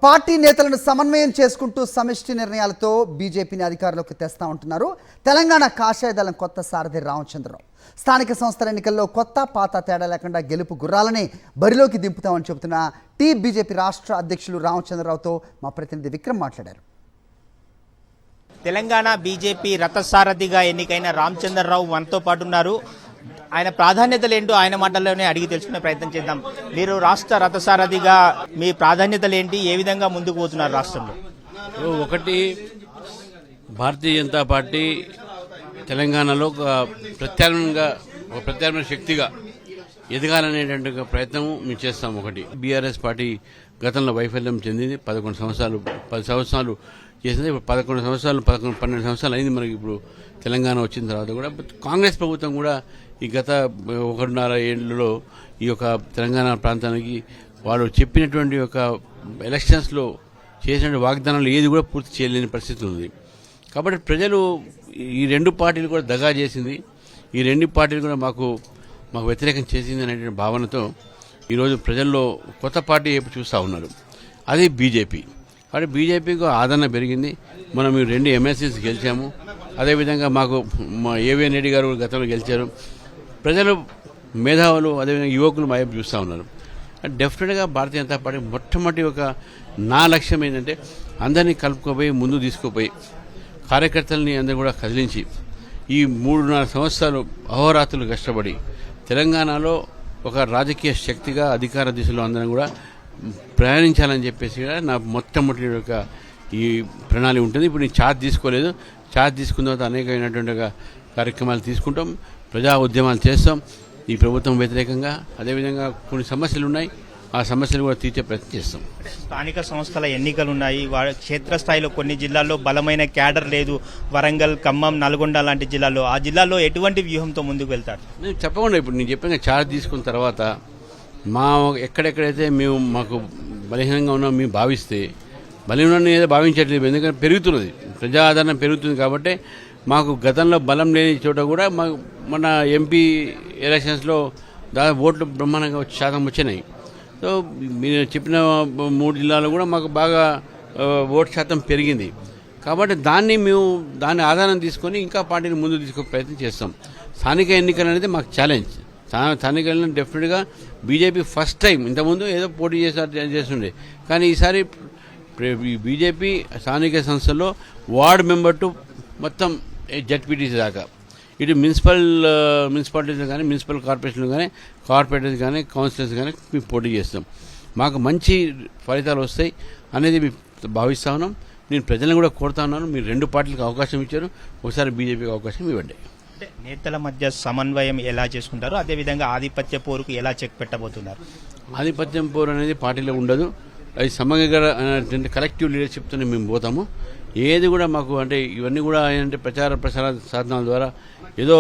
Party నేతలను సమన్వయం చేసుకుంటూ సమిష్టి నిర్ణయాలతో బీజేపీని అధికారంలోకి తెస్తా ఉంటున్నారు తెలంగాణ కాషాయ దళం కొత్త సారథి రామచంద్రరావు. స్థానిక సంస్థల ఎన్నికల్లో కొత్త పాత తేడా లేకుండా గెలుపు గుర్రాలని బరిలోకి దింపుతామని చెబుతున్న బీజేపీ రాష్ట్ర అధ్యక్షులు రామచంద్రరావుతో మా ప్రతినిధి విక్రమ్ మాట్లాడారు. తెలంగాణ బీజేపీ రథసారథిగా ఎన్నికైన రామచంద్రరావు మనతో పాటు ఉన్నారు. ఆయన ప్రాధాన్యతలు ఏంటో ఆయన మాటల్లోనే అడిగి తెలుసుకునే ప్రయత్నం చేద్దాం. మీరు రాష్ట్ర రథసారథిగా మీ ప్రాధాన్యతలు ఏంటి, ఏ విధంగా ముందుకు పోతున్నారు రాష్ట్రంలో? ఒకటి, భారతీయ జనతా పార్టీ తెలంగాణలో ప్రత్యామ్నాయ శక్తిగా ఎదగాలనేటువంటి ప్రయత్నం మేము చేస్తాం. ఒకటి, బీఆర్ఎస్ పార్టీ గతంలో వైఫల్యం చెందింది. 10 సంవత్సరాలు చేసింది. ఇప్పుడు 12 సంవత్సరాలు అయింది మనకి. ఇప్పుడు తెలంగాణ వచ్చిన తర్వాత కూడా కాంగ్రెస్ ప్రభుత్వం కూడా ఈ గత 1.5 ఏళ్లలో ఈ యొక్క తెలంగాణ ప్రాంతానికి వాళ్ళు చెప్పినటువంటి యొక్క ఎలక్షన్స్లో చేసిన వాగ్దానాలు ఏది కూడా పూర్తి చేయలేని పరిస్థితి ఉంది. కాబట్టి ప్రజలు ఈ రెండు పార్టీలు కూడా దగా చేసింది, ఈ రెండు పార్టీలు కూడా మాకు వ్యతిరేకం చేసింది అనేటువంటి భావనతో ఈరోజు ప్రజల్లో కొత్త పార్టీ వైపు చూస్తూ ఉన్నారు. అది బీజేపీ. కాబట్టి బీజేపీకి ఆదరణ పెరిగింది. మనం ఈ 2 ఎమ్మెల్సీస్ గెలిచాము. అదేవిధంగా మా ఏవిఎన్ రెడ్డి గారు గతంలో గెలిచారు. ప్రజలు, మేధావులు, అదేవిధంగా యువకులు మా వైపు చూస్తూ ఉన్నారు. డెఫినెట్గా భారతీయ జనతా పార్టీ మొట్టమొదటి నా లక్ష్యం ఏంటంటే అందరినీ కలుపుకోపోయి ముందు తీసుకుపోయి కార్యకర్తలని అందరూ కూడా కదిలించి ఈ 3.5 సంవత్సరాలు అహోరాత్రులు కష్టపడి తెలంగాణలో ఒక రాజకీయ శక్తిగా అధికార దిశలో అందరం కూడా ప్రయాణించాలని చెప్పేసి నా మొట్టమొదటి ఈ ప్రణాళిక ఉంటుంది. ఇప్పుడు నేను ఛార్జ్ తీసుకోలేదు. ఛార్జ్ తీసుకున్న తర్వాత అనేకమైనటువంటి కార్యక్రమాలు తీసుకుంటాం, ప్రజా ఉద్యమాలు చేస్తాం ఈ ప్రభుత్వం వ్యతిరేకంగా. అదేవిధంగా కొన్ని సమస్యలు ఉన్నాయి, ఆ సమస్యలు కూడా తీర్చే ప్రయత్నం చేస్తాం. స్థానిక సంస్థల ఎన్నికలు ఉన్నాయి. క్షేత్రస్థాయిలో కొన్ని జిల్లాల్లో బలమైన క్యాడర్ లేదు. వరంగల్, ఖమ్మం, నల్గొండ లాంటి జిల్లాల్లో, ఆ జిల్లాల్లో ఎటువంటి వ్యూహంతో ముందుకు వెళ్తారు? నేను చెప్పకుండా ఇప్పుడు నేను చెప్పిన ఛార్జ్ తీసుకున్న తర్వాత ఎక్కడెక్కడైతే మాకు బలహీనంగా ఉన్నాం మేము భావిస్తే, బలహీనంగా ఏదో భావించట్లేదు, ఎందుకంటే పెరుగుతున్నది, ప్రజా ఆదరణ పెరుగుతుంది. కాబట్టి మాకు గతంలో బలం లేని చోట కూడా మన ఎంపీ ఎలక్షన్స్లో దాదాపు ఓట్లు బ్రహ్మాండంగా శాతం వచ్చినాయి. సో మీరు చెప్పిన 3 జిల్లాల్లో కూడా మాకు బాగా ఓటు శాతం పెరిగింది. కాబట్టి దాన్ని ఆధారం తీసుకొని ఇంకా పార్టీని ముందు తీసుకునే ప్రయత్నం చేస్తాం. స్థానిక ఎన్నికలు అనేది మాకు ఛాలెంజ్. స్థానిక ఎన్నికలు డెఫినెట్గా బీజేపీ ఫస్ట్ టైం, ఇంతకుముందు ఏదో పోటీ చేస్తుండే, కానీ ఈసారి బీజేపీ స్థానిక సంస్థల్లో వార్డు మెంబర్ టు మొత్తం జడ్పీటీసీ దాకా, ఇటు మున్సిపాలిటీస్ కానీ, మున్సిపల్ కార్పొరేషన్లు కానీ, కార్పొరేటర్స్ కానీ, కౌన్సిలర్స్ కానీ మేము పోటీ చేస్తాం. మాకు మంచి ఫలితాలు వస్తాయి అనేది మేము భావిస్తా ఉన్నాం. నేను ప్రజలను కూడా కోరుతా ఉన్నాను, మీరు 2 పార్టీలకు అవకాశం ఇచ్చారు, ఒకసారి బీజేపీకి అవకాశం ఇవ్వండి. అంటే నేతల మధ్య సమన్వయం ఎలా చేసుకుంటారు, అదేవిధంగా ఆధిపత్య పోరుకు ఎలా చెక్ పెట్టబోతున్నారు? ఆధిపత్యం పోరు అనేది పార్టీలో ఉండదు. అది సమగ్ర కలెక్టివ్ లీడర్షిప్తోనే మేము పోతాము. ఏది కూడా మాకు అంటే ఇవన్నీ కూడా ఏంటంటే ప్రచార సాధనాల ద్వారా ఏదో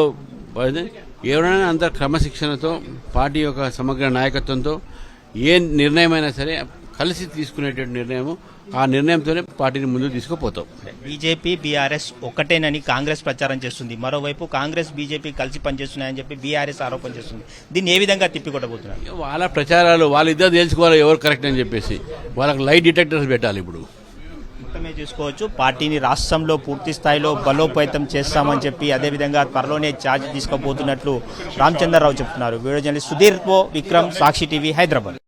ఎవరైనా అంత క్రమశిక్షణతో పార్టీ యొక్క సమగ్ర నాయకత్వంతో ఏ నిర్ణయమైనా సరే కలిసి తీసుకునేటువంటి నిర్ణయము, ఆ నిర్ణయంతోనే పార్టీని ముందుకు తీసుకుపోతాం. బీజేపీ, బీఆర్ఎస్ ఒకటేనని కాంగ్రెస్ ప్రచారం చేస్తుంది. మరోవైపు కాంగ్రెస్, బీజేపీ కలిసి పనిచేస్తున్నాయని చెప్పి బీఆర్ఎస్ ఆరోపణ చేస్తుంది. దీన్ని ఏ విధంగా తిప్పికొట్టబోతున్నారు? వాళ్ళ ప్రచారాలు వాళ్ళిద్దరు తెలుసుకోవాలి ఎవరు కరెక్ట్ అని చెప్పేసి. వాళ్ళకి లైట్ డిటెక్టర్స్ పెట్టాలి. ఇప్పుడు మొత్తమే చూసుకోవచ్చు, పార్టీని రాష్ట్రంలో పూర్తి స్థాయిలో బలోపేతం చేస్తామని చెప్పి, అదేవిధంగా త్వరలోనే ఛార్జ్ తీసుకోబోతున్నట్లు రామచంద్రరావు చెప్తున్నారు. వీడియో జర్నలిస్ట్ సుధీర్ విక్రమ్, సాక్షి టీవీ, హైదరాబాద్.